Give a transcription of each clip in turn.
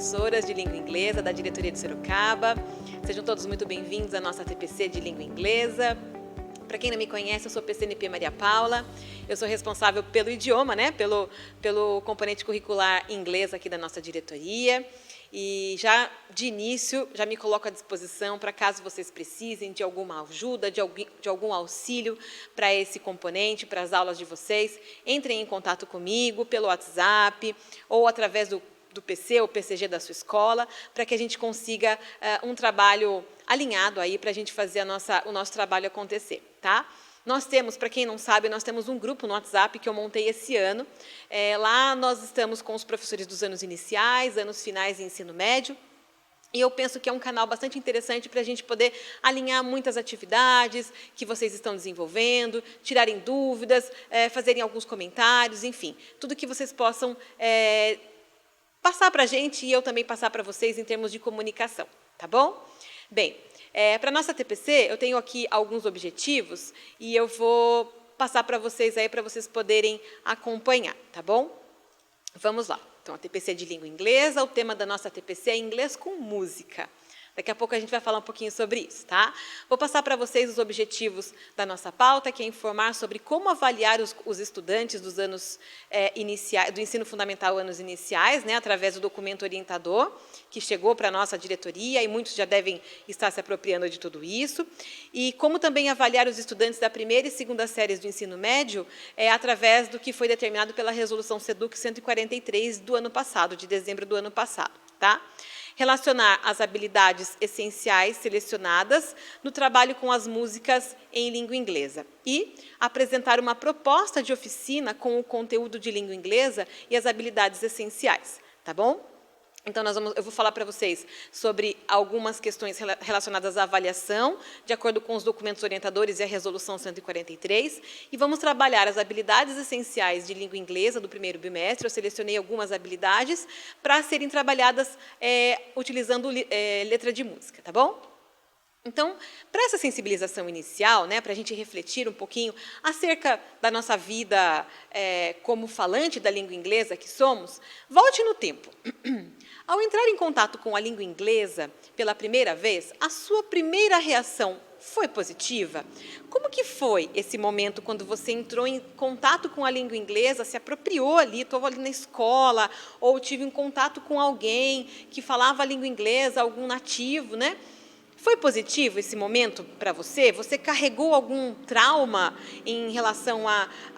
professoras de língua inglesa da diretoria de Sorocaba. Sejam todos muito bem-vindos à nossa TPC de língua inglesa. Para quem não me conhece, eu sou PCNP Maria Paula. Eu sou responsável pelo idioma, né? Pelo componente curricular inglês aqui da nossa diretoria. E já de início, já me coloco à disposição para caso vocês precisem de alguma ajuda, de algum auxílio para esse componente, para as aulas de vocês. Entrem em contato comigo pelo WhatsApp ou através do PC ou PCG da sua escola, para que a gente consiga um trabalho alinhado aí para a gente fazer o nosso trabalho acontecer, tá? Nós temos, para quem não sabe, nós temos um grupo no WhatsApp que eu montei esse ano. Lá nós estamos com os professores dos anos iniciais, anos finais e ensino médio. E eu penso que é um canal bastante interessante para a gente poder alinhar muitas atividades que vocês estão desenvolvendo, tirarem dúvidas, fazerem alguns comentários, enfim, tudo que vocês possam passar para a gente e eu também passar para vocês em termos de comunicação, tá bom? Bem, para a nossa TPC, eu tenho aqui alguns objetivos e eu vou passar para vocês aí para vocês poderem acompanhar, tá bom? Vamos lá. Então, a TPC de língua inglesa, o tema da nossa TPC é inglês com música. Daqui a pouco a gente vai falar um pouquinho sobre isso, tá? Vou passar para vocês os objetivos da nossa pauta, que é informar sobre como avaliar os estudantes dos anos iniciais, do ensino fundamental anos iniciais, né, através do documento orientador, que chegou para a nossa diretoria, e muitos já devem estar se apropriando de tudo isso. E como também avaliar os estudantes da primeira e segunda séries do ensino médio, através do que foi determinado pela Resolução SEDUC 143 do ano passado, de dezembro do ano passado, tá? Relacionar as habilidades essenciais selecionadas no trabalho com as músicas em língua inglesa e apresentar uma proposta de oficina com o conteúdo de língua inglesa e as habilidades essenciais, tá bom? Então, eu vou falar para vocês sobre algumas questões relacionadas à avaliação, de acordo com os documentos orientadores e a Resolução 143, e vamos trabalhar as habilidades essenciais de língua inglesa do primeiro bimestre. Eu selecionei algumas habilidades para serem trabalhadas utilizando letra de música, tá bom? Então, para essa sensibilização inicial, né, para a gente refletir um pouquinho acerca da nossa vida como falante da língua inglesa que somos, volte no tempo. Ao entrar em contato com a língua inglesa pela primeira vez, a sua primeira reação foi positiva? Como que foi esse momento quando você entrou em contato com a língua inglesa, se apropriou ali, estou ali na escola, ou tive um contato com alguém que falava a língua inglesa, algum nativo, né? Foi positivo esse momento para você? Você carregou algum trauma em relação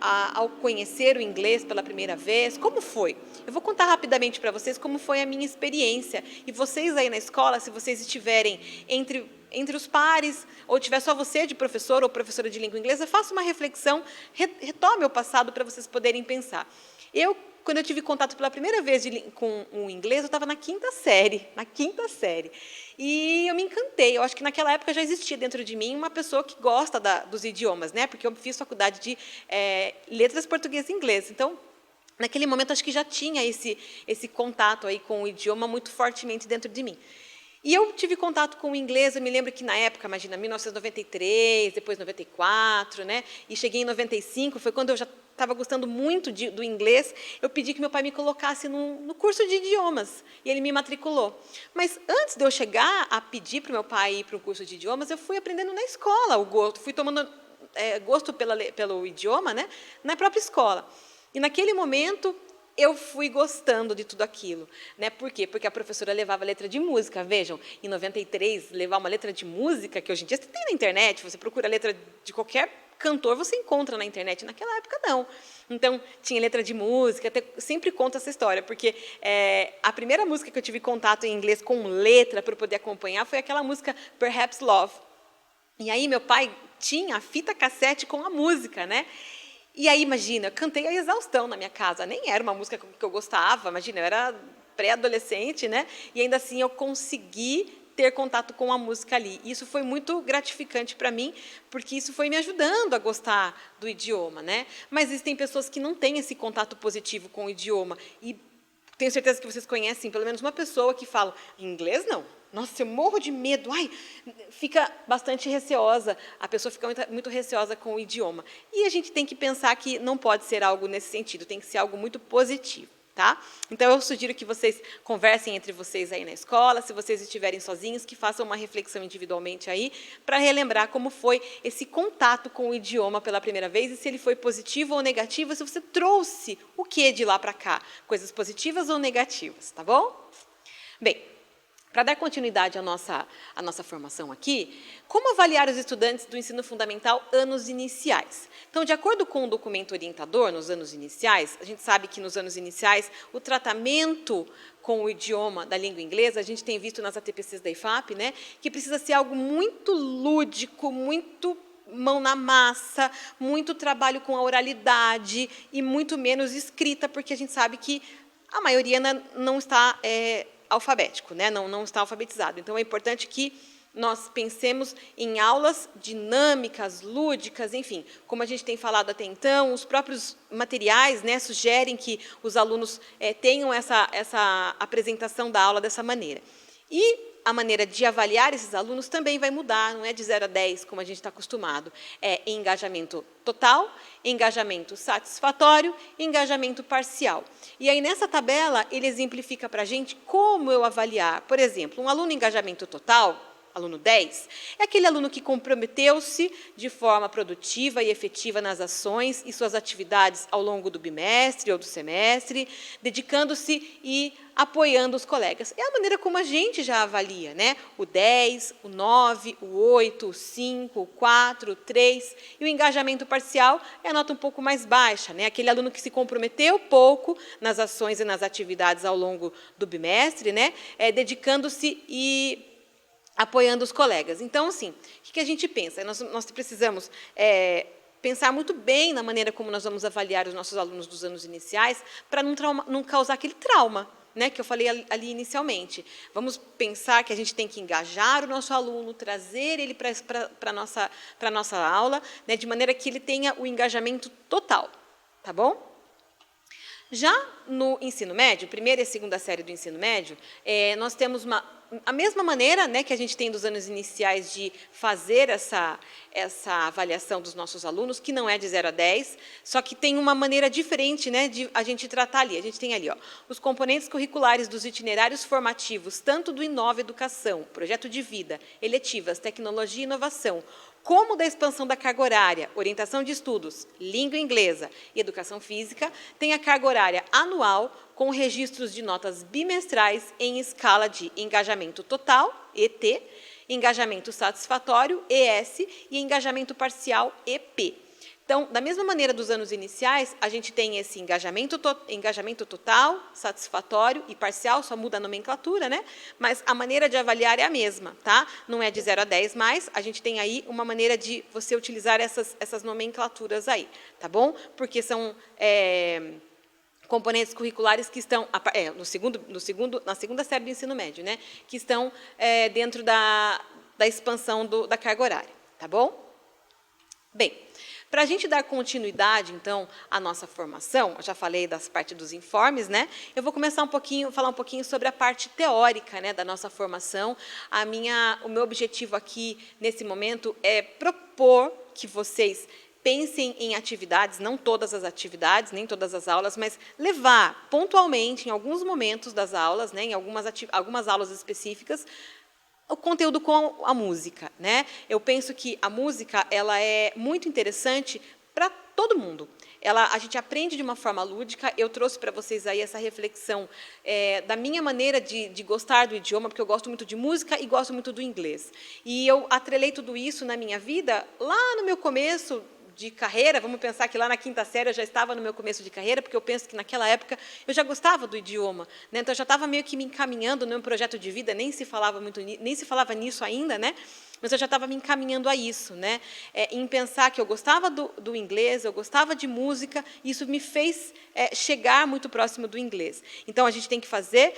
ao conhecer o inglês pela primeira vez? Como foi? Eu vou contar rapidamente para vocês como foi a minha experiência. E vocês aí na escola, se vocês estiverem entre os pares, ou tiver só você de professor ou professora de língua inglesa, faça uma reflexão, retome o passado para vocês poderem pensar. Quando eu tive contato pela primeira vez com o inglês, eu estava na quinta série. E eu me encantei. Eu acho que naquela época já existia dentro de mim uma pessoa que gosta dos idiomas, né? Porque eu fiz faculdade de letras português e inglês. Então, naquele momento, acho que já tinha esse contato aí com o idioma muito fortemente dentro de mim. E eu tive contato com o inglês, eu me lembro que na época, imagina, 1993, depois 94, né? E cheguei em 95, foi quando eu já estava gostando muito do inglês, eu pedi que meu pai me colocasse no curso de idiomas, e ele me matriculou. Mas antes de eu chegar a pedir para o meu pai ir para o curso de idiomas, eu fui aprendendo na escola o gosto, fui tomando gosto pelo idioma, né? Na própria escola. E naquele momento, eu fui gostando de tudo aquilo, né? Por quê? Porque a professora levava letra de música. Vejam, em 93, levar uma letra de música, que hoje em dia você tem na internet, você procura a letra de qualquer cantor, você encontra na internet. Naquela época, não. Então, tinha letra de música, sempre conto essa história, porque a primeira música que eu tive contato em inglês com letra para poder acompanhar foi aquela música Perhaps Love. E aí, meu pai tinha a fita cassete com a música, né? E aí, imagina, eu cantei a exaustão na minha casa. Nem era uma música que eu gostava, imagina, eu era pré-adolescente, né? E ainda assim eu consegui ter contato com a música ali. Isso foi muito gratificante para mim, porque isso foi me ajudando a gostar do idioma, né? Mas existem pessoas que não têm esse contato positivo com o idioma. E tenho certeza que vocês conhecem pelo menos uma pessoa que fala, inglês não. Nossa, eu morro de medo. Ai, fica bastante receosa. A pessoa fica muito receosa com o idioma. E a gente tem que pensar que não pode ser algo nesse sentido, tem que ser algo muito positivo, Tá? Então, eu sugiro que vocês conversem entre vocês aí na escola, se vocês estiverem sozinhos, que façam uma reflexão individualmente aí, para relembrar como foi esse contato com o idioma pela primeira vez, e se ele foi positivo ou negativo, se você trouxe o que de lá para cá, coisas positivas ou negativas, tá bom? Bem, para dar continuidade à nossa formação aqui, como avaliar os estudantes do ensino fundamental anos iniciais? Então, de acordo com o documento orientador, nos anos iniciais, a gente sabe que nos anos iniciais, o tratamento com o idioma da língua inglesa, a gente tem visto nas ATPCs da IFAP, né, que precisa ser algo muito lúdico, muito mão na massa, muito trabalho com a oralidade e muito menos escrita, porque a gente sabe que a maioria não está alfabético, né? Não está alfabetizado. Então, é importante que nós pensemos em aulas dinâmicas, lúdicas, enfim. Como a gente tem falado até então, os próprios materiais, né, sugerem que os alunos tenham essa apresentação da aula dessa maneira. E a maneira de avaliar esses alunos também vai mudar, não é de 0 a 10, como a gente está acostumado. É engajamento total, engajamento satisfatório, engajamento parcial. E aí, nessa tabela, ele exemplifica para a gente como eu avaliar. Por exemplo, um aluno em engajamento total, aluno 10, é aquele aluno que comprometeu-se de forma produtiva e efetiva nas ações e suas atividades ao longo do bimestre ou do semestre, dedicando-se e apoiando os colegas. É a maneira como a gente já avalia, né? O 10, o 9, o 8, o 5, o 4, o 3. E o engajamento parcial é a nota um pouco mais baixa, né? Aquele aluno que se comprometeu pouco nas ações e nas atividades ao longo do bimestre, né? Dedicando-se e apoiando os colegas. Então, assim, o que a gente pensa? Nós precisamos pensar muito bem na maneira como nós vamos avaliar os nossos alunos dos anos iniciais para não causar aquele trauma, né, que eu falei ali inicialmente. Vamos pensar que a gente tem que engajar o nosso aluno, trazer ele para a nossa aula, né, de maneira que ele tenha o engajamento total. Tá bom? Já no ensino médio, primeira e segunda série do ensino médio, nós temos a mesma maneira, né, que a gente tem dos anos iniciais de fazer essa avaliação dos nossos alunos, que não é de 0 a 10, só que tem uma maneira diferente, né, de a gente tratar ali. A gente tem ali, ó, os componentes curriculares dos itinerários formativos, tanto do Inova Educação, projeto de vida, eletivas, tecnologia e inovação, como da expansão da carga horária, orientação de estudos, língua inglesa e educação física, tem a carga horária anual com registros de notas bimestrais em escala de engajamento total, ET, engajamento satisfatório, ES, e engajamento parcial, EP. Então, da mesma maneira dos anos iniciais, a gente tem esse engajamento total, satisfatório e parcial, só muda a nomenclatura, né? Mas a maneira de avaliar é a mesma, tá? Não é de 0 a 10 mais, a gente tem aí uma maneira de você utilizar essas nomenclaturas aí, tá bom? Porque são componentes curriculares que estão na segunda série do ensino médio, né? Que estão dentro da expansão da carga horária, tá bom? Bem, para a gente dar continuidade, então, à nossa formação, eu já falei das partes dos informes, né? Eu vou começar falar um pouquinho sobre a parte teórica, né, da nossa formação. O meu objetivo aqui, nesse momento, é propor que vocês pensem em atividades, não todas as atividades, nem todas as aulas, mas levar pontualmente, em alguns momentos das aulas, né, em algumas aulas específicas, o conteúdo com a música, né? Eu penso que a música ela é muito interessante para todo mundo. A gente aprende de uma forma lúdica. Eu trouxe para vocês aí essa reflexão da minha maneira de gostar do idioma, porque eu gosto muito de música e gosto muito do inglês. E eu atrelei tudo isso na minha vida lá no meu começo de carreira. Vamos pensar que lá na quinta série eu já estava no meu começo de carreira, porque eu penso que naquela época eu já gostava do idioma, né? Então eu já estava meio que me encaminhando no meu projeto de vida, nem se falava nisso ainda, né? Mas eu já estava me encaminhando a isso, né? Em pensar que eu gostava do inglês, eu gostava de música, e isso me fez chegar muito próximo do inglês. Então, a gente tem que fazer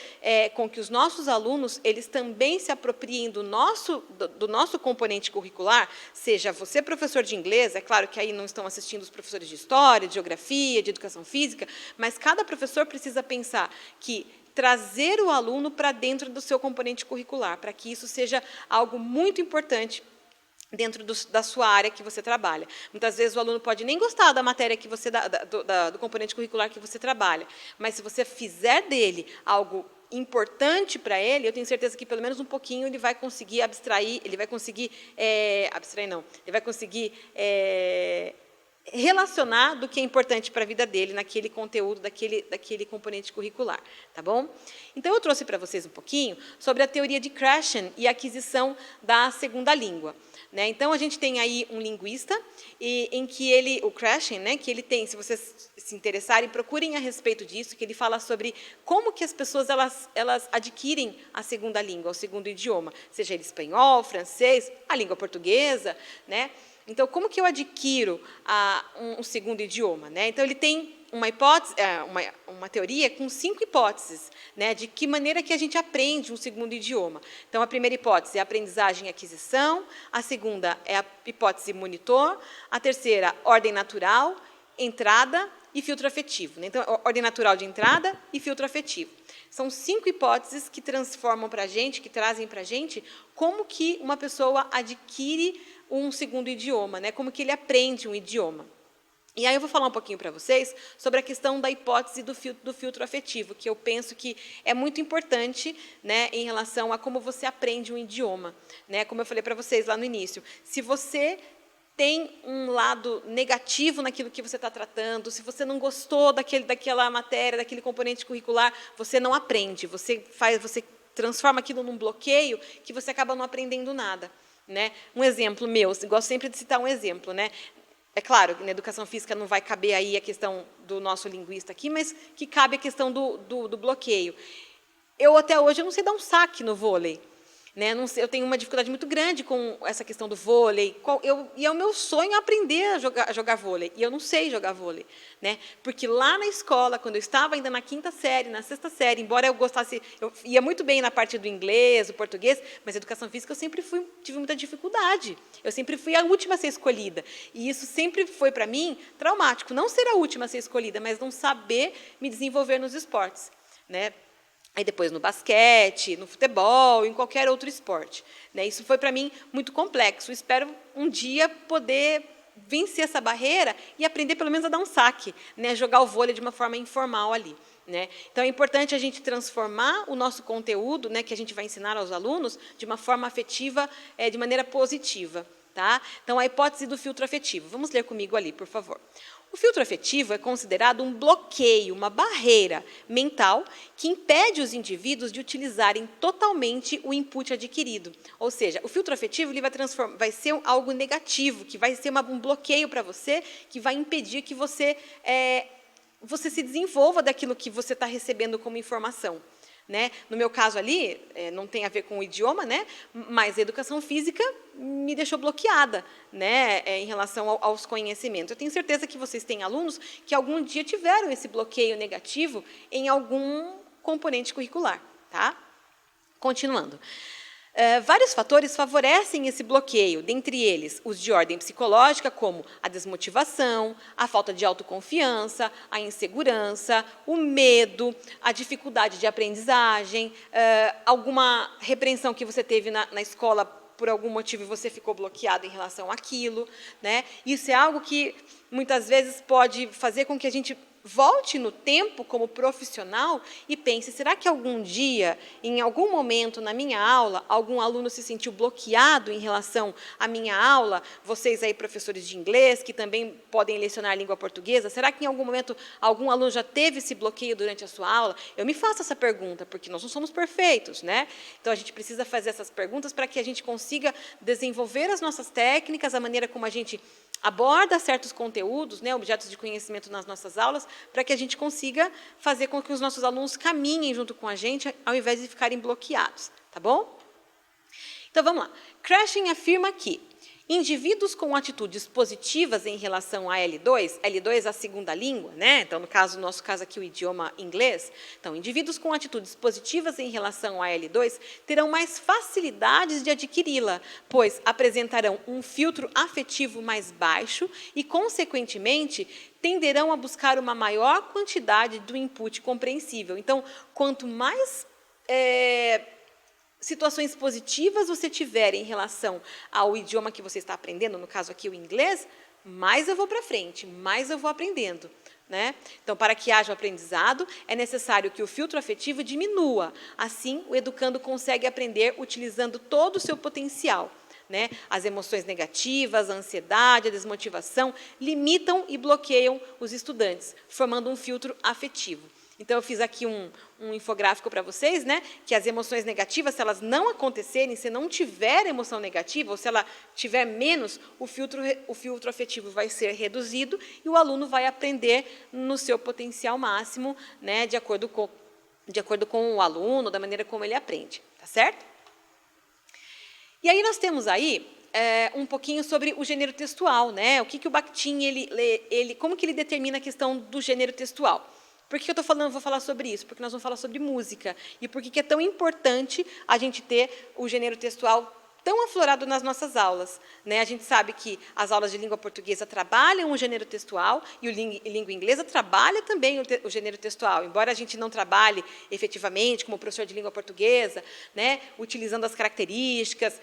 com que os nossos alunos, eles também se apropriem do nosso componente curricular, seja você professor de inglês, é claro que aí não estão assistindo os professores de história, de geografia, de educação física, mas cada professor precisa pensar que trazer o aluno para dentro do seu componente curricular, para que isso seja algo muito importante dentro da sua área que você trabalha. Muitas vezes o aluno pode nem gostar da matéria que você do componente curricular que você trabalha, mas se você fizer dele algo importante para ele, eu tenho certeza que pelo menos um pouquinho ele vai conseguir abstrair, ele vai conseguir ele vai conseguir relacionar do que é importante para a vida dele naquele conteúdo, daquele componente curricular, tá bom? Então, eu trouxe para vocês um pouquinho sobre a teoria de Krashen e a aquisição da segunda língua. Né? Então, a gente tem aí um linguista, em que o Krashen, né, que ele tem, se vocês se interessarem, procurem a respeito disso, que ele fala sobre como que as pessoas elas adquirem a segunda língua, o segundo idioma, seja ele espanhol, francês, a língua portuguesa, né? Então, como que eu adquiro um segundo idioma? Né? Então, ele tem uma hipótese, uma teoria com 5 hipóteses, né, de que maneira que a gente aprende um segundo idioma. Então, a primeira hipótese é a aprendizagem e aquisição, a segunda é a hipótese monitor, a terceira, ordem natural, entrada e filtro afetivo. Né? Então, ordem natural de entrada e filtro afetivo. São 5 hipóteses que transformam para a gente, que trazem para a gente como que uma pessoa adquire um segundo idioma, né? Como que ele aprende um idioma. E aí eu vou falar um pouquinho para vocês sobre a questão da hipótese do filtro afetivo, que eu penso que é muito importante, né, em relação a como você aprende um idioma. Né? Como eu falei para vocês lá no início, se você tem um lado negativo naquilo que você está tratando, se você não gostou daquela matéria, daquele componente curricular, você não aprende, você transforma aquilo num bloqueio que você acaba não aprendendo nada. Né? Um exemplo meu, eu gosto sempre de citar um exemplo. Né? É claro que na educação física não vai caber aí a questão do nosso linguista aqui, mas que cabe a questão do bloqueio. Eu, até hoje, eu não sei dar um saque no vôlei. Né? Eu tenho uma dificuldade muito grande com essa questão do vôlei. E é o meu sonho aprender a jogar vôlei. E eu não sei jogar vôlei. Né? Porque lá na escola, quando eu estava ainda na 5ª série, na 6ª série, embora eu gostasse, eu ia muito bem na parte do inglês, do português, mas educação física eu sempre tive muita dificuldade. Eu sempre fui a última a ser escolhida. E isso sempre foi, para mim, traumático. Não ser a última a ser escolhida, mas não saber me desenvolver nos esportes. Né? Aí depois no basquete, no futebol, em qualquer outro esporte. Né? Isso foi para mim muito complexo. Espero um dia poder vencer essa barreira e aprender pelo menos a dar um saque, né? Jogar o vôlei de uma forma informal ali. Né? Então é importante a gente transformar o nosso conteúdo, né, que a gente vai ensinar aos alunos, de uma forma afetiva, de maneira positiva. Tá? Então, a hipótese do filtro afetivo. Vamos ler comigo ali, por favor. O filtro afetivo é considerado um bloqueio, uma barreira mental que impede os indivíduos de utilizarem totalmente o input adquirido. Ou seja, o filtro afetivo ele vai ser algo negativo, que vai ser um bloqueio para você, que vai impedir que você se desenvolva daquilo que você está recebendo como informação. Né? No meu caso ali, não tem a ver com o idioma, né? Mas a educação física me deixou bloqueada, né? Em relação aos conhecimentos. Eu tenho certeza que vocês têm alunos que algum dia tiveram esse bloqueio negativo em algum componente curricular. Tá? Continuando. Vários fatores favorecem esse bloqueio, dentre eles os de ordem psicológica, como a desmotivação, a falta de autoconfiança, a insegurança, o medo, a dificuldade de aprendizagem, alguma repreensão que você teve na escola por algum motivo e você ficou bloqueado em relação àquilo. Né? Isso é algo que muitas vezes pode fazer com que a gente volte no tempo como profissional e pense, será que algum dia, em algum momento na minha aula, algum aluno se sentiu bloqueado em relação à minha aula? Vocês aí, professores de inglês, que também podem lecionar a língua portuguesa, será que em algum momento algum aluno já teve esse bloqueio durante a sua aula? Eu me faço essa pergunta, porque nós não somos perfeitos, né? Então, a gente precisa fazer essas perguntas para que a gente consiga desenvolver as nossas técnicas, a maneira como a gente aborda certos conteúdos, né, objetos de conhecimento nas nossas aulas, para que a gente consiga fazer com que os nossos alunos caminhem junto com a gente, ao invés de ficarem bloqueados. Tá bom? Então, vamos lá. Krashen afirma que indivíduos com atitudes positivas em relação a L2 é a segunda língua, né? Então, no nosso caso aqui, o idioma inglês. Então, indivíduos com atitudes positivas em relação a L2 terão mais facilidades de adquiri-la, pois apresentarão um filtro afetivo mais baixo e, consequentemente, tenderão a buscar uma maior quantidade do input compreensível. Então, quanto mais situações positivas você tiver em relação ao idioma que você está aprendendo, no caso aqui o inglês, mais eu vou para frente, mais eu vou aprendendo. Né? Então, para que haja o aprendizado, é necessário que o filtro afetivo diminua. Assim, o educando consegue aprender utilizando todo o seu potencial. Né? As emoções negativas, a ansiedade, a desmotivação, limitam e bloqueiam os estudantes, formando um filtro afetivo. Então, eu fiz aqui um infográfico para vocês, né, que as emoções negativas, se elas não acontecerem, se não tiver emoção negativa, ou se ela tiver menos, o filtro afetivo vai ser reduzido e o aluno vai aprender no seu potencial máximo, né, de acordo com o aluno, da maneira como ele aprende, tá certo? E aí nós temos aí um pouquinho sobre o gênero textual, né, o que o Bakhtin, como que ele determina a questão do gênero textual. Por que eu vou falar sobre isso? Porque nós vamos falar sobre música. E por que é tão importante a gente ter o gênero textual tão aflorado nas nossas aulas. Né? A gente sabe que as aulas de língua portuguesa trabalham o gênero textual e língua inglesa trabalha também o gênero textual. Embora a gente não trabalhe efetivamente como professor de língua portuguesa, né? Utilizando as características,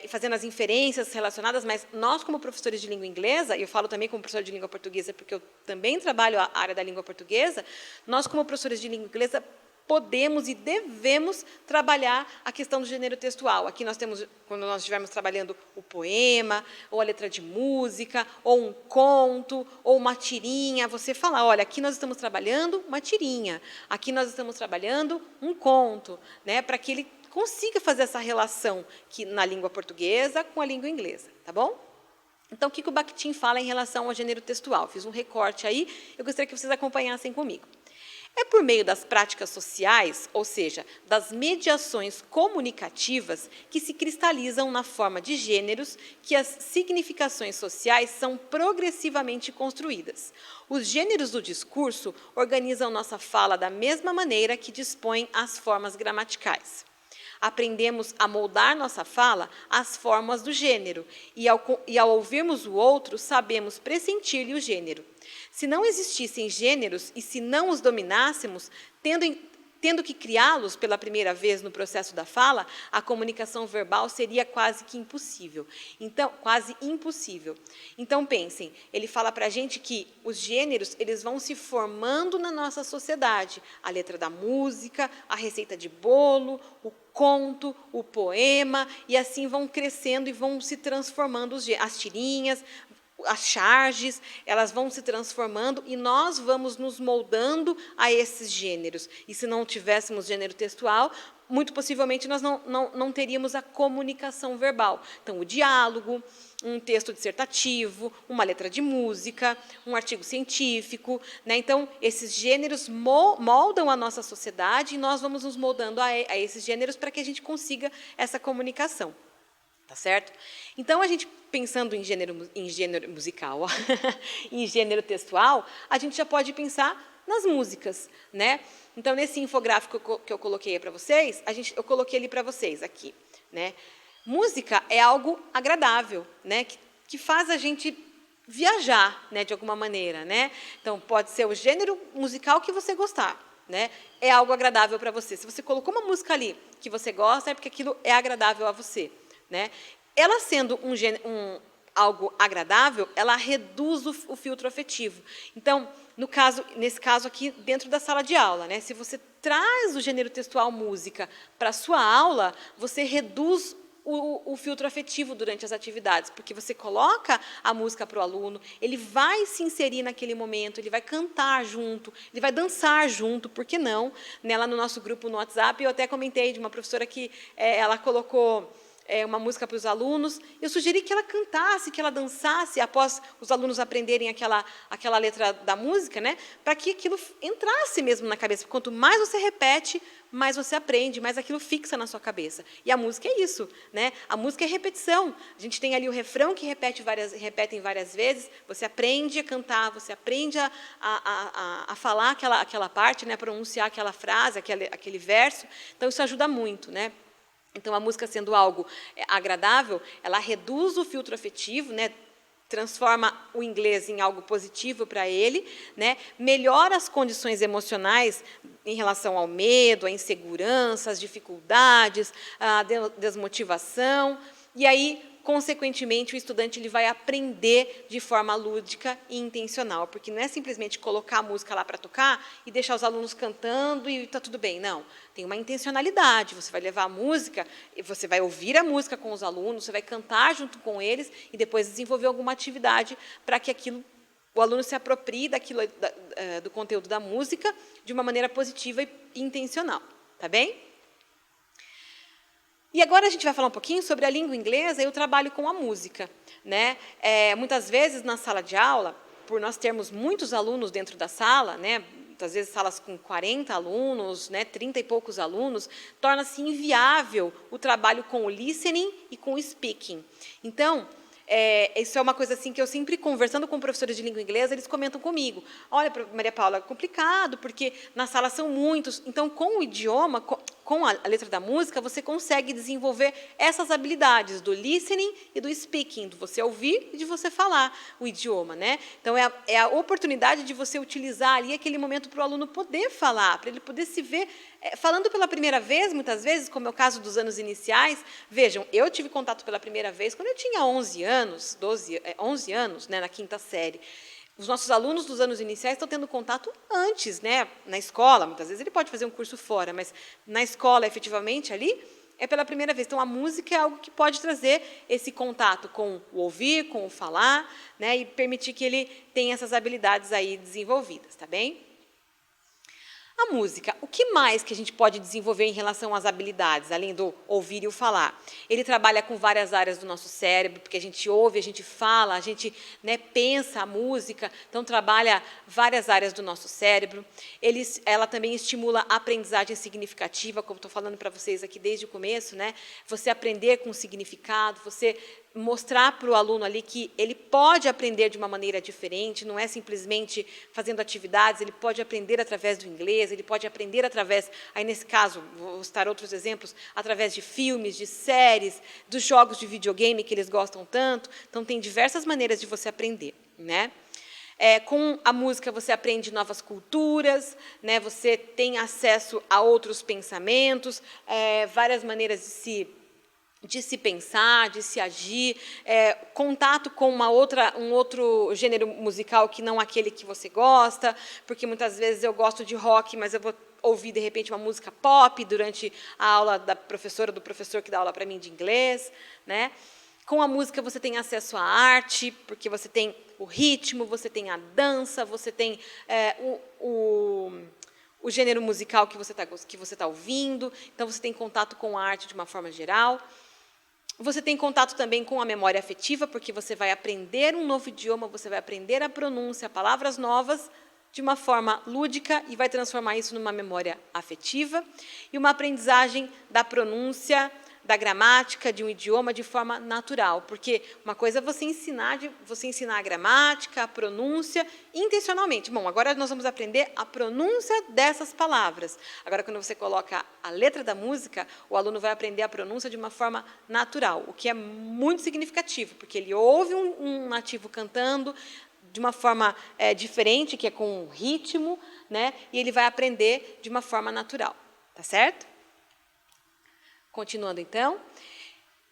fazendo as inferências relacionadas, mas nós, como professores de língua inglesa, e eu falo também como professor de língua portuguesa porque eu também trabalho a área da língua portuguesa, nós, como professores de língua inglesa, podemos e devemos trabalhar a questão do gênero textual. Aqui nós temos, quando nós estivermos trabalhando o poema, ou a letra de música, ou um conto, ou uma tirinha, você fala, olha, aqui nós estamos trabalhando uma tirinha, aqui nós estamos trabalhando um conto, né, para que ele consiga fazer essa relação na língua portuguesa com a língua inglesa, tá bom? Então, o que o Bakhtin fala em relação ao gênero textual? Fiz um recorte aí, eu gostaria que vocês acompanhassem comigo. É por meio das práticas sociais, ou seja, das mediações comunicativas, que se cristalizam na forma de gêneros, que as significações sociais são progressivamente construídas. Os gêneros do discurso organizam nossa fala da mesma maneira que dispõem as formas gramaticais. Aprendemos a moldar nossa fala às formas do gênero, e ao ouvirmos o outro, sabemos pressentir-lhe o gênero. Se não existissem gêneros e se não os dominássemos, tendo que criá-los pela primeira vez no processo da fala, a comunicação verbal seria quase que impossível. Então, quase impossível. Então, pensem, ele fala para a gente que os gêneros eles vão se formando na nossa sociedade. A letra da música, a receita de bolo, o conto, o poema, e assim vão crescendo e vão se transformando as tirinhas, as charges, elas vão se transformando e nós vamos nos moldando a esses gêneros. E se não tivéssemos gênero textual, muito possivelmente nós não teríamos a comunicação verbal. Então, o diálogo, um texto dissertativo, uma letra de música, um artigo científico. Né? Então, esses gêneros moldam a nossa sociedade e nós vamos nos moldando a esses gêneros para que a gente consiga essa comunicação. Tá certo? Então, a gente, pensando em gênero musical, ó, em gênero textual, a gente já pode pensar nas músicas, né? Então, nesse infográfico que eu coloquei para vocês, eu coloquei ali para vocês aqui, né? Música é algo agradável, né? Que faz a gente viajar, né? De alguma maneira, né? Então, pode ser o gênero musical que você gostar, né? É algo agradável para você. Se você colocou uma música ali que você gosta, é porque aquilo é agradável a você. Né? Ela sendo algo agradável, ela reduz o filtro afetivo. Então, nesse caso aqui, dentro da sala de aula, né? Se você traz o gênero textual música para a sua aula, você reduz o filtro afetivo durante as atividades, porque você coloca a música para o aluno, ele vai se inserir naquele momento, ele vai cantar junto, ele vai dançar junto, por que não? Né? Lá no nosso grupo no WhatsApp, eu até comentei de uma professora que ela colocou uma música para os alunos, eu sugeri que ela cantasse, que ela dançasse, após os alunos aprenderem aquela letra da música, né, para que aquilo entrasse mesmo na cabeça. Quanto mais você repete, mais você aprende, mais aquilo fixa na sua cabeça. E a música é isso, né? A música é repetição. A gente tem ali o refrão que repetem várias vezes, você aprende a cantar, você aprende a falar aquela parte, né, pronunciar aquela frase, aquele verso, então isso ajuda muito, né? Então, a música sendo algo agradável, ela reduz o filtro afetivo, né? transforma o inglês em algo positivo para ele, né? Melhora as condições emocionais em relação ao medo, à insegurança, às dificuldades, à desmotivação, e aí, consequentemente, o estudante ele vai aprender de forma lúdica e intencional, porque não é simplesmente colocar a música lá para tocar e deixar os alunos cantando e está tudo bem, não. Tem uma intencionalidade, você vai levar a música, você vai ouvir a música com os alunos, você vai cantar junto com eles e depois desenvolver alguma atividade para que o aluno se aproprie do conteúdo da música de uma maneira positiva e intencional, tá bem? E agora a gente vai falar um pouquinho sobre a língua inglesa e o trabalho com a música, né? Muitas vezes na sala de aula, por nós termos muitos alunos dentro da sala, né? Muitas vezes salas com 40 alunos, né? 30 e poucos alunos, torna-se inviável o trabalho com o listening e com o speaking. Então, isso é uma coisa assim que eu sempre, conversando com professores de língua inglesa, eles comentam comigo. Olha, Maria Paula, é complicado, porque na sala são muitos. Então, com o idioma, com a letra da música, você consegue desenvolver essas habilidades do listening e do speaking, de você ouvir e de você falar o idioma, né? Então, é a oportunidade de você utilizar ali aquele momento para o aluno poder falar, para ele poder se ver falando pela primeira vez, muitas vezes, como é o caso dos anos iniciais. Vejam, eu tive contato pela primeira vez quando eu tinha 11 anos, 11 anos, né, na quinta série. Os nossos alunos dos anos iniciais estão tendo contato antes, né, na escola. Muitas vezes ele pode fazer um curso fora, mas na escola, efetivamente, ali, é pela primeira vez. Então, a música é algo que pode trazer esse contato com o ouvir, com o falar, né, e permitir que ele tenha essas habilidades aí desenvolvidas, tá bem? A música, o que mais que a gente pode desenvolver em relação às habilidades, além do ouvir e o falar? Ele trabalha com várias áreas do nosso cérebro, porque a gente ouve, a gente fala, a gente, né, pensa a música, então trabalha várias áreas do nosso cérebro. Ela também estimula a aprendizagem significativa, como estou falando para vocês aqui desde o começo, né? Você aprender com significado, você mostrar para o aluno ali que ele pode aprender de uma maneira diferente, não é simplesmente fazendo atividades, ele pode aprender através do inglês, ele pode aprender através, aí nesse caso, vou citar outros exemplos, através de filmes, de séries, dos jogos de videogame que eles gostam tanto. Então, tem diversas maneiras de você aprender, né? Com a música você aprende novas culturas, né? Você tem acesso a outros pensamentos, várias maneiras de se pensar, de se agir, contato com um outro gênero musical que não aquele que você gosta, porque muitas vezes eu gosto de rock, mas eu vou ouvir, de repente, uma música pop durante a aula da professora, do professor que dá aula para mim de inglês, né? Com a música você tem acesso à arte, porque você tem o ritmo, você tem a dança, você tem o gênero musical que você tá ouvindo, então você tem contato com a arte de uma forma geral. Você tem contato também com a memória afetiva, porque você vai aprender um novo idioma, você vai aprender a pronúncia, palavras novas, de uma forma lúdica e vai transformar isso numa memória afetiva e uma aprendizagem da pronúncia, da gramática de um idioma de forma natural, porque uma coisa é você ensinar a gramática, a pronúncia, intencionalmente. Bom, agora nós vamos aprender a pronúncia dessas palavras. Agora, quando você coloca a letra da música, o aluno vai aprender a pronúncia de uma forma natural, o que é muito significativo, porque ele ouve um nativo cantando de uma forma diferente, que é com ritmo, né? E ele vai aprender de uma forma natural, tá certo? Continuando, então,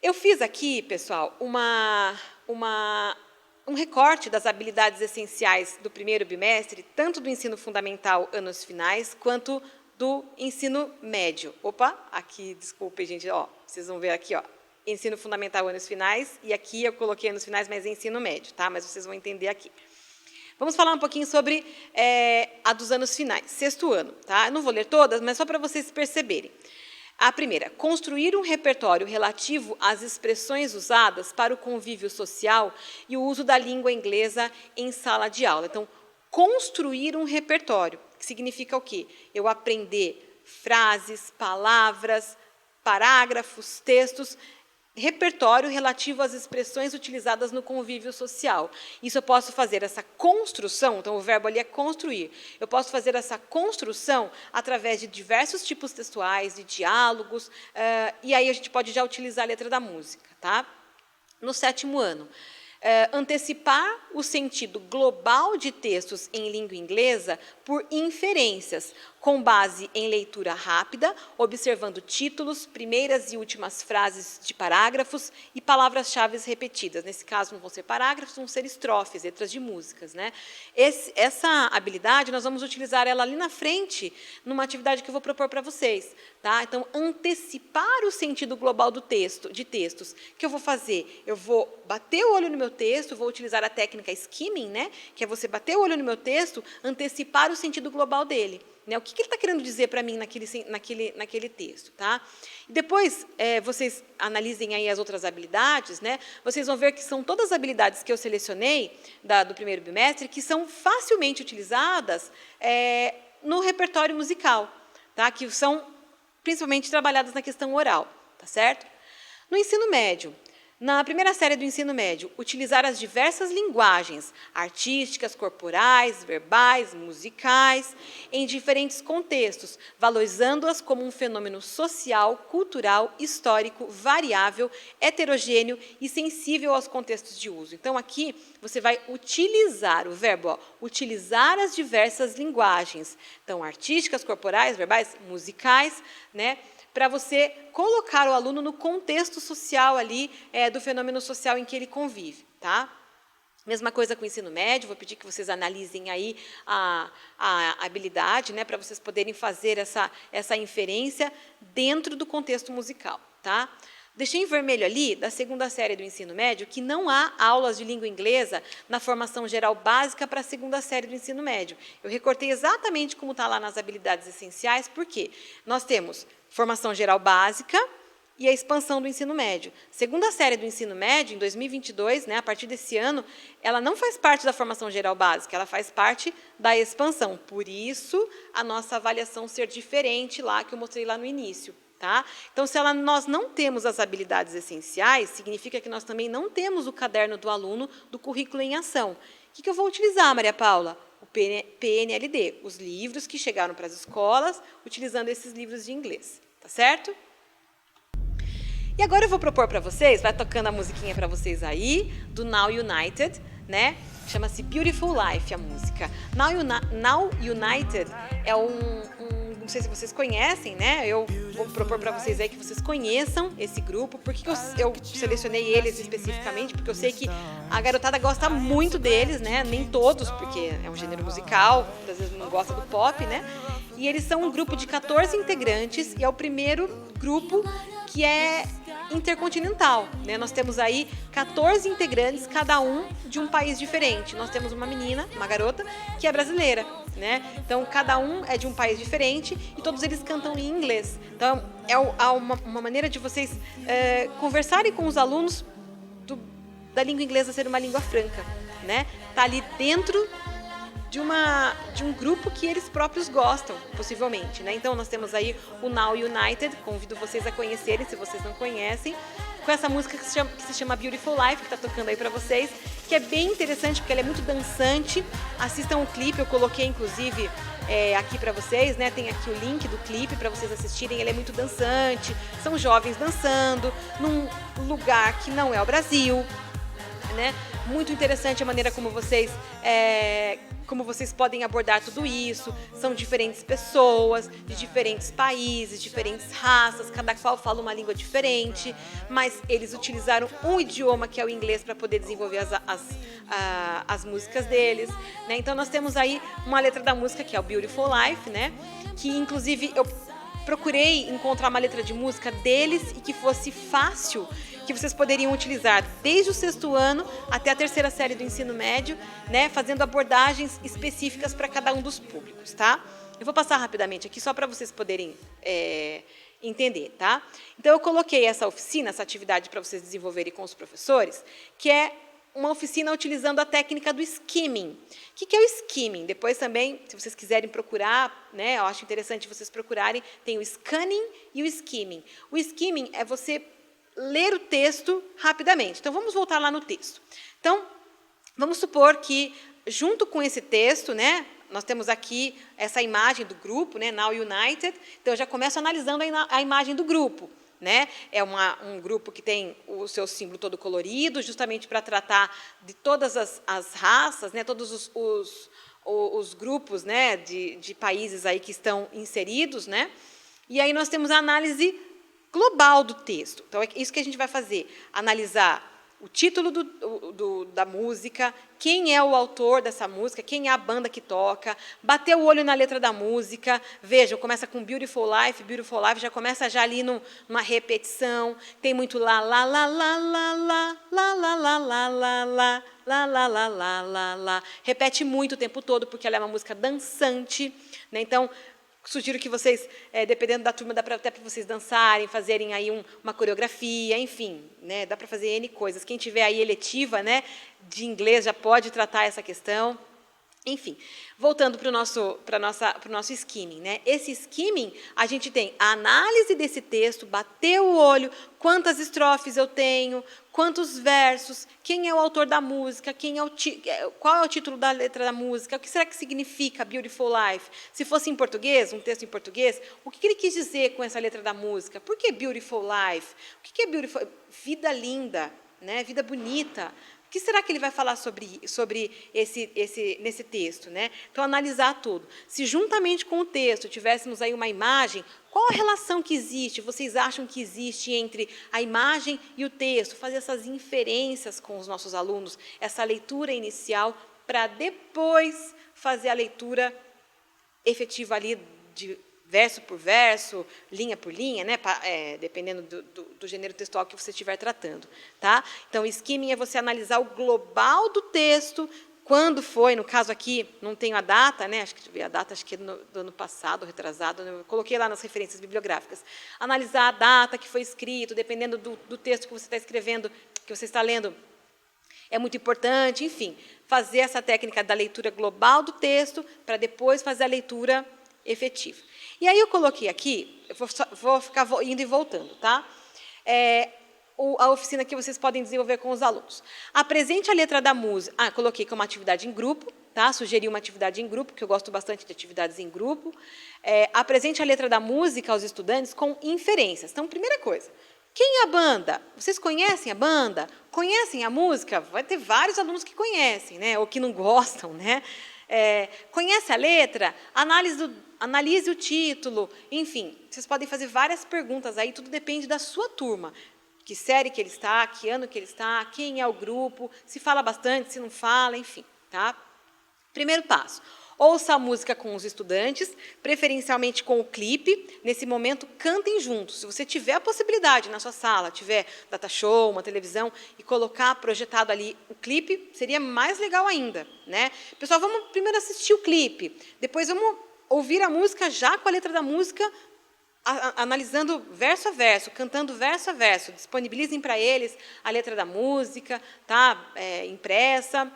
eu fiz aqui, pessoal, um recorte das habilidades essenciais do primeiro bimestre, tanto do ensino fundamental anos finais, quanto do ensino médio. Opa, aqui, desculpe, gente, ó, vocês vão ver aqui, ó, ensino fundamental anos finais, e aqui eu coloquei anos finais, mas é ensino médio, tá? Mas vocês vão entender aqui. Vamos falar um pouquinho sobre a dos anos finais, sexto ano, tá? Eu não vou ler todas, mas só para vocês perceberem. A primeira, construir um repertório relativo às expressões usadas para o convívio social e o uso da língua inglesa em sala de aula. Então, construir um repertório, que significa o quê? Eu aprender frases, palavras, parágrafos, textos, repertório relativo às expressões utilizadas no convívio social. Isso eu posso fazer essa construção, então o verbo ali é construir. Eu posso fazer essa construção através de diversos tipos textuais, de diálogos, e aí a gente pode já utilizar a letra da música, tá? No sétimo ano. antecipar o sentido global de textos em língua inglesa por inferências, com base em leitura rápida, observando títulos, primeiras e últimas frases de parágrafos e palavras-chave repetidas. Nesse caso, não vão ser parágrafos, vão ser estrofes, letras de músicas, né? Essa habilidade, nós vamos utilizar ela ali na frente, numa atividade que eu vou propor para vocês. Tá? Então, antecipar o sentido global do texto, de textos. O que eu vou fazer? Eu vou bater o olho no meu texto, vou utilizar a técnica skimming, né? Que é você bater o olho no meu texto, antecipar o sentido global dele. Né? O que ele está querendo dizer para mim naquele texto? Tá? E depois, vocês analisem aí as outras habilidades, né? Vocês vão ver que são todas as habilidades que eu selecionei do primeiro bimestre que são facilmente utilizadas no repertório musical, tá? Que são principalmente trabalhadas na questão oral, tá certo? No ensino médio, na primeira série do ensino médio, utilizar as diversas linguagens artísticas, corporais, verbais, musicais, em diferentes contextos, valorizando-as como um fenômeno social, cultural, histórico, variável, heterogêneo e sensível aos contextos de uso. Então, aqui, você vai utilizar o verbo, utilizar as diversas linguagens. Então, artísticas, corporais, verbais, musicais, né? Para você colocar o aluno no contexto social ali, do fenômeno social em que ele convive, tá? Mesma coisa com o ensino médio, vou pedir que vocês analisem aí a habilidade, né, para vocês poderem fazer essa inferência dentro do contexto musical, tá? Deixei em vermelho ali, da segunda série do ensino médio, que não há aulas de língua inglesa na formação geral básica para a segunda série do ensino médio. Eu recortei exatamente como está lá nas habilidades essenciais, porque nós temos formação geral básica e a expansão do ensino médio. Segunda série do ensino médio, em 2022, né, a partir desse ano, ela não faz parte da formação geral básica, ela faz parte da expansão. Por isso, a nossa avaliação ser diferente lá, que eu mostrei lá no início. Tá? Então, se nós não temos as habilidades essenciais, significa que nós também não temos o caderno do aluno do currículo em ação. O que eu vou utilizar, Maria Paula? O PNLD, os livros que chegaram para as escolas, utilizando esses livros de inglês. Tá certo? E agora eu vou propor para vocês, vai tocando a musiquinha para vocês aí, do Now United, né? Chama-se Beautiful Life, a música. Now United é não sei se vocês conhecem, né? Eu vou propor para vocês aí que vocês conheçam esse grupo. Por que eu selecionei eles especificamente? Porque eu sei que a garotada gosta muito deles, né? Nem todos, porque é um gênero musical, às vezes não gosta do pop, né? E eles são um grupo de 14 integrantes e é o primeiro grupo que é intercontinental, né? Nós temos aí 14 integrantes, cada um de um país diferente. Nós temos uma menina, uma garota, que é brasileira, né? Então, cada um é de um país diferente e todos eles cantam em inglês. Então, é uma maneira de vocês conversarem com os alunos da língua inglesa ser uma língua franca, né? Tá ali dentro de um grupo que eles próprios gostam, possivelmente, né? Então, nós temos aí o Now United, convido vocês a conhecerem, se vocês não conhecem, com essa música que se chama Beautiful Life, que está tocando aí para vocês, que é bem interessante, porque ela é muito dançante. Assistam o clipe, eu coloquei, inclusive, aqui para vocês, né? Tem aqui o link do clipe para vocês assistirem, ele é muito dançante, são jovens dançando, num lugar que não é o Brasil, né? Muito interessante a maneira como vocês podem abordar tudo isso. São diferentes pessoas, de diferentes países, diferentes raças, cada qual fala uma língua diferente, mas eles utilizaram um idioma que é o inglês para poder desenvolver as músicas deles, né? Então nós temos aí uma letra da música que é o Beautiful Life, né? Que inclusive eu procurei encontrar uma letra de música deles e que fosse fácil, que vocês poderiam utilizar desde o 6º ano até a 3ª série do ensino médio, né, fazendo abordagens específicas para cada um dos públicos, tá? Eu vou passar rapidamente aqui só para vocês poderem entender, tá? Então, eu coloquei essa oficina, essa atividade para vocês desenvolverem com os professores, que é uma oficina utilizando a técnica do skimming. O que é o skimming? Depois também, se vocês quiserem procurar, né, eu acho interessante vocês procurarem, tem o scanning e o skimming. O skimming é você ler o texto rapidamente. Então, vamos voltar lá no texto. Então, vamos supor que, junto com esse texto, né, nós temos aqui essa imagem do grupo, né, Now United. Então, eu já começo analisando a imagem do grupo, né? É um grupo que tem o seu símbolo todo colorido, justamente para tratar de todas as raças, né? Todos os grupos, né? de países aí que estão inseridos, né? E aí nós temos a análise global do texto. Então, é isso que a gente vai fazer, analisar o título da música, quem é o autor dessa música, quem é a banda que toca, bater o olho na letra da música. Vejam, começa com Beautiful Life já começa já ali numa repetição, tem muito lá, lá, lá, lá, lá, lá, lá, lá, lá, lá, lá, lá, lá, lá, lá, lá, lá, lá. Repete muito o tempo todo, porque ela é uma música dançante, né? Então, sugiro que vocês, dependendo da turma, dá até para vocês dançarem, fazerem aí uma coreografia, enfim, né, dá para fazer N coisas. Quem tiver aí eletiva, né, de inglês já pode tratar essa questão. Enfim, voltando para o nosso skimming, né? Esse skimming, a gente tem a análise desse texto, bater o olho, quantas estrofes eu tenho, quantos versos, quem é o autor da música, qual é o título da letra da música, o que será que significa Beautiful Life? Se fosse em português, um texto em português, o que ele quis dizer com essa letra da música? Por que Beautiful Life? O que é beautiful? Vida linda, né? Vida bonita. O que será que ele vai falar sobre nesse texto, né? Então, analisar tudo. Se juntamente com o texto tivéssemos aí uma imagem, qual a relação que existe, vocês acham que existe entre a imagem e o texto? Fazer essas inferências com os nossos alunos, essa leitura inicial, para depois fazer a leitura efetiva ali de verso por verso, linha por linha, né? Dependendo do gênero textual que você estiver tratando. Tá? Então, skimming é você analisar o global do texto, quando foi, no caso aqui, não tenho a data, né? Acho que a data acho que é do ano passado, retrasado, eu coloquei lá nas referências bibliográficas. Analisar a data que foi escrito, dependendo do texto que você está escrevendo, que você está lendo, é muito importante, enfim, fazer essa técnica da leitura global do texto, para depois fazer a leitura efetiva. E aí eu coloquei aqui, eu vou ficar indo e voltando, tá? A oficina que vocês podem desenvolver com os alunos. Apresente a letra da música. Coloquei como atividade em grupo, tá? Sugeri uma atividade em grupo, que eu gosto bastante de atividades em grupo. Apresente a letra da música aos estudantes com inferências. Então, primeira coisa, quem é a banda? Vocês conhecem a banda? Conhecem a música? Vai ter vários alunos que conhecem, né? Ou que não gostam, né? Conhece a letra? Analise o título, enfim, vocês podem fazer várias perguntas aí, tudo depende da sua turma. Que série que ele está, que ano que ele está, quem é o grupo, se fala bastante, se não fala, enfim. Tá? Primeiro passo, ouça a música com os estudantes, preferencialmente com o clipe. Nesse momento, cantem juntos. Se você tiver a possibilidade na sua sala, tiver data show, uma televisão, e colocar projetado ali o clipe, seria mais legal ainda. Né? Pessoal, vamos primeiro assistir o clipe, depois vamos ouvir a música já com a letra da música, analisando verso a verso, cantando verso a verso. Disponibilizem para eles a letra da música, tá? Impressa.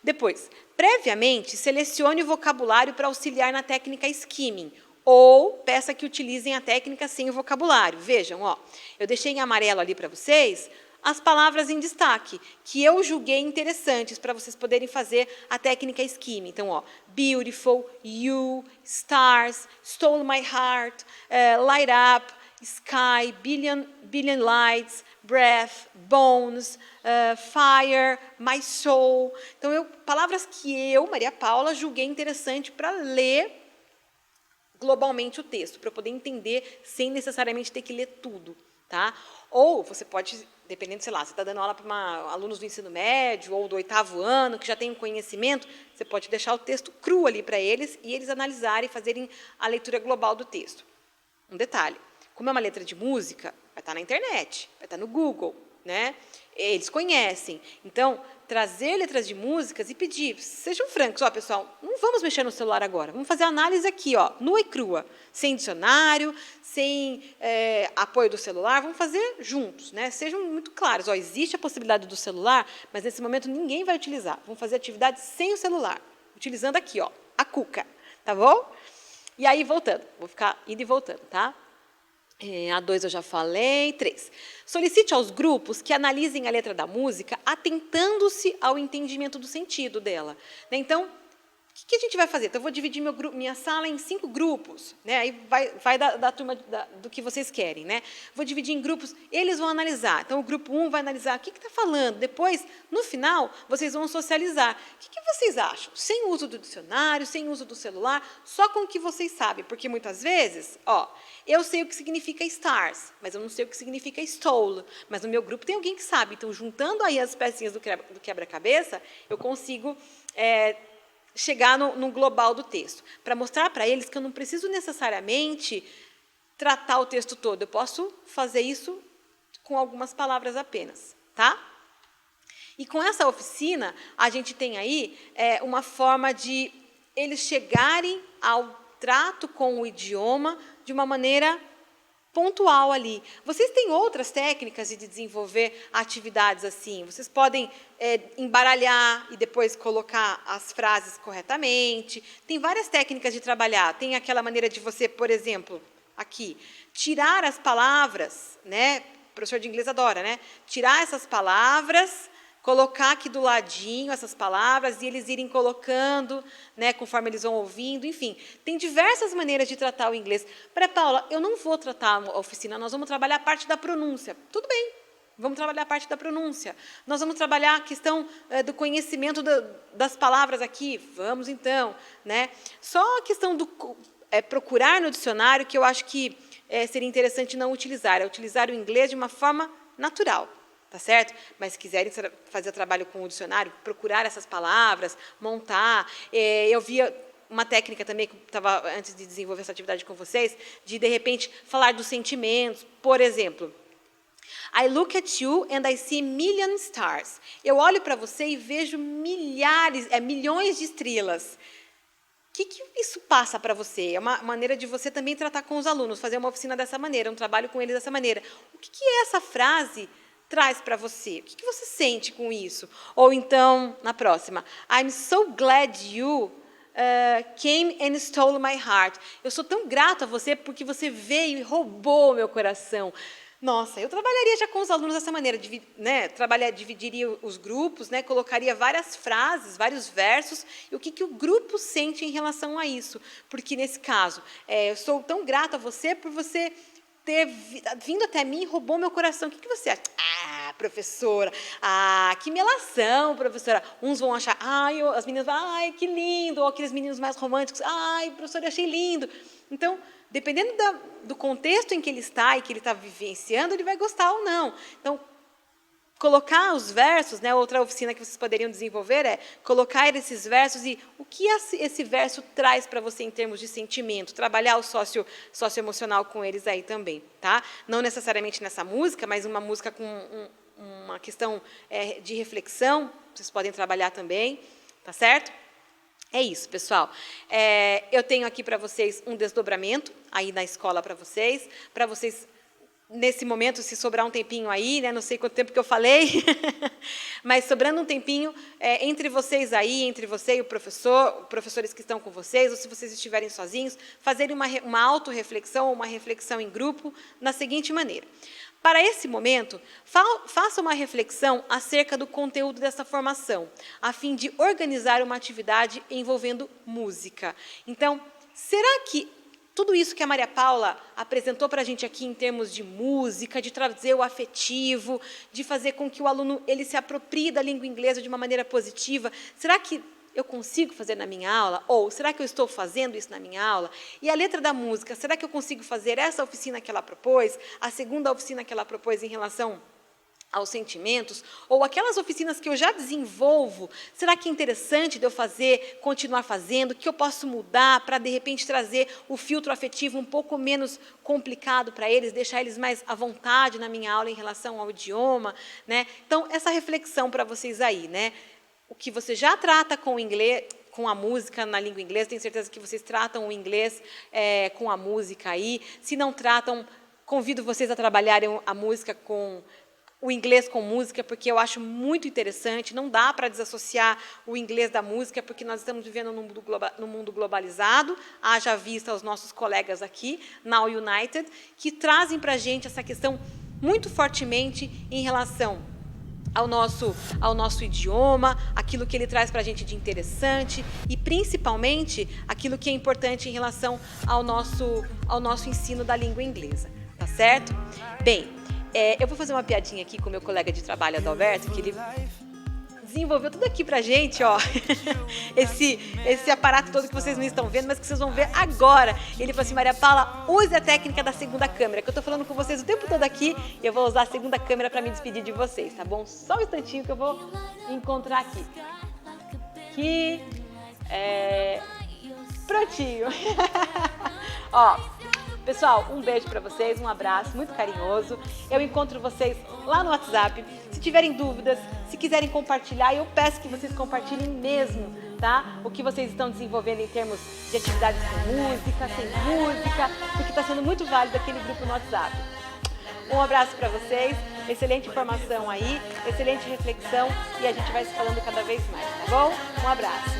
Depois, previamente, selecione o vocabulário para auxiliar na técnica skimming, ou peça que utilizem a técnica sem o vocabulário. Vejam, ó, eu deixei em amarelo ali para vocês as palavras em destaque, que eu julguei interessantes para vocês poderem fazer a técnica skimming. Então, ó, beautiful, you, stars, stole my heart, light up, sky, billion lights, breath, bones, fire, my soul. Então, palavras que eu, Maria Paula, julguei interessante para ler globalmente o texto, para eu poder entender sem necessariamente ter que ler tudo. Tá? Ou você pode, dependendo, sei lá, você está dando aula para alunos do ensino médio ou do 8º ano, que já tem um conhecimento, você pode deixar o texto cru ali para eles e eles analisarem e fazerem a leitura global do texto. Um detalhe, como é uma letra de música, vai estar na internet, vai estar no Google, né? Eles conhecem. Então, trazer letras de músicas e pedir, sejam francos, ó, pessoal, não vamos mexer no celular agora, vamos fazer a análise aqui, ó, nua e crua, sem dicionário, sem apoio do celular, vamos fazer juntos, né? Sejam muito claros, ó, existe a possibilidade do celular, mas nesse momento ninguém vai utilizar, vamos fazer atividade sem o celular, utilizando aqui, ó, a cuca, tá bom? E aí, voltando, vou ficar indo e voltando, tá? A 2 eu já falei. 3. Solicite aos grupos que analisem a letra da música atentando-se ao entendimento do sentido dela. Então, O que a gente vai fazer? Então, eu vou dividir minha sala em 5 grupos, né? Aí vai da turma do que vocês querem, né? Vou dividir em grupos, eles vão analisar. Então, o grupo 1 vai analisar o que está falando. Depois, no final, vocês vão socializar. O que vocês acham? Sem uso do dicionário, sem uso do celular, só com o que vocês sabem. Porque, muitas vezes, eu sei o que significa stars, mas eu não sei o que significa stole. Mas no meu grupo tem alguém que sabe. Então, juntando aí as pecinhas do quebra-cabeça, eu consigo chegar no global do texto, para mostrar para eles que eu não preciso necessariamente tratar o texto todo, eu posso fazer isso com algumas palavras apenas, tá? E com essa oficina, a gente tem aí uma forma de eles chegarem ao trato com o idioma de uma maneira pontual ali. Vocês têm outras técnicas de desenvolver atividades assim. Vocês podem embaralhar e depois colocar as frases corretamente. Tem várias técnicas de trabalhar. Tem aquela maneira de você, por exemplo, aqui, tirar as palavras, né? O professor de inglês adora, né? Tirar essas palavras, colocar aqui do ladinho essas palavras e eles irem colocando, né, conforme eles vão ouvindo, enfim. Tem diversas maneiras de tratar o inglês. Para Paula, eu não vou tratar a oficina, nós vamos trabalhar a parte da pronúncia. Tudo bem, vamos trabalhar a parte da pronúncia. Nós vamos trabalhar a questão do conhecimento das palavras aqui. Vamos, então. Né? Só a questão do procurar no dicionário, que eu acho que seria interessante não utilizar. É utilizar o inglês de uma forma natural. Tá certo? Mas se quiserem fazer trabalho com o dicionário, procurar essas palavras, montar. Eu via uma técnica também, que estava antes de desenvolver essa atividade com vocês, de repente, falar dos sentimentos. Por exemplo, I look at you and I see million stars. Eu olho para você e vejo milhões de estrelas. O que isso passa para você? É uma maneira de você também tratar com os alunos, fazer uma oficina dessa maneira, um trabalho com eles dessa maneira. O que é essa frase traz para você? O que você sente com isso? Ou então, na próxima, I'm so glad you came and stole my heart. Eu sou tão grato a você porque você veio e roubou o meu coração. Nossa, eu trabalharia já com os alunos dessa maneira, né? Dividiria os grupos, né? Colocaria várias frases, vários versos, e o que o grupo sente em relação a isso. Porque, nesse caso, eu sou tão grato a você por você ter vindo até mim e roubou meu coração. O que você acha? Ah, professora, que melação, professora. Uns vão achar, as meninas vão, que lindo, ou aqueles meninos mais românticos, professora, eu achei lindo. Então, dependendo do contexto em que ele está e que ele está vivenciando, ele vai gostar ou não. Então, colocar os versos, né, outra oficina que vocês poderiam desenvolver é colocar esses versos e o que esse verso traz para você em termos de sentimento, trabalhar o socioemocional com eles aí também, tá? Não necessariamente nessa música, mas uma música com uma questão de reflexão, vocês podem trabalhar também, tá certo? É isso, pessoal. Eu tenho aqui para vocês um desdobramento aí na escola para vocês, nesse momento, se sobrar um tempinho aí, né, não sei quanto tempo que eu falei, mas sobrando um tempinho entre vocês aí, entre você e o professor, professores que estão com vocês, ou se vocês estiverem sozinhos, fazerem uma autorreflexão ou uma reflexão em grupo da seguinte maneira. Para esse momento, faça uma reflexão acerca do conteúdo dessa formação, a fim de organizar uma atividade envolvendo música. Então, será que tudo isso que a Maria Paula apresentou para a gente aqui em termos de música, de trazer o afetivo, de fazer com que o aluno ele se aproprie da língua inglesa de uma maneira positiva, será que eu consigo fazer na minha aula? Ou será que eu estou fazendo isso na minha aula? E a letra da música, será que eu consigo fazer essa oficina que ela propôs, a segunda oficina que ela propôs em relação aos sentimentos, ou aquelas oficinas que eu já desenvolvo, será que é interessante de eu continuar fazendo, que eu posso mudar para, de repente, trazer o filtro afetivo um pouco menos complicado para eles, deixar eles mais à vontade na minha aula em relação ao idioma, né? Então, essa reflexão para vocês aí, né? O que você já trata com o inglês, com a música na língua inglesa, tenho certeza que vocês tratam o inglês com a música aí. Se não tratam, convido vocês a trabalharem a música o inglês com música, porque eu acho muito interessante, não dá para desassociar o inglês da música, porque nós estamos vivendo num mundo globalizado, haja vista aos nossos colegas aqui, Now United, que trazem para a gente essa questão muito fortemente em relação ao nosso idioma, aquilo que ele traz para a gente de interessante e principalmente aquilo que é importante em relação ao nosso ensino da língua inglesa, tá certo? Bem, eu vou fazer uma piadinha aqui com o meu colega de trabalho, Adalberto, que ele desenvolveu tudo aqui pra gente, ó, esse aparato todo que vocês não estão vendo, mas que vocês vão ver agora. Ele falou assim: Maria Paula, use a técnica da segunda câmera, que eu tô falando com vocês o tempo todo aqui, e eu vou usar a segunda câmera pra me despedir de vocês, tá bom? Só um instantinho que eu vou encontrar aqui. Prontinho. Ó, pessoal, um beijo pra vocês, um abraço muito carinhoso. Eu encontro vocês lá no WhatsApp. Se tiverem dúvidas, se quiserem compartilhar, eu peço que vocês compartilhem mesmo, tá? O que vocês estão desenvolvendo em termos de atividades com música, sem música, porque está sendo muito válido aquele grupo no WhatsApp. Um abraço para vocês, excelente informação aí, excelente reflexão e a gente vai se falando cada vez mais, tá bom? Um abraço.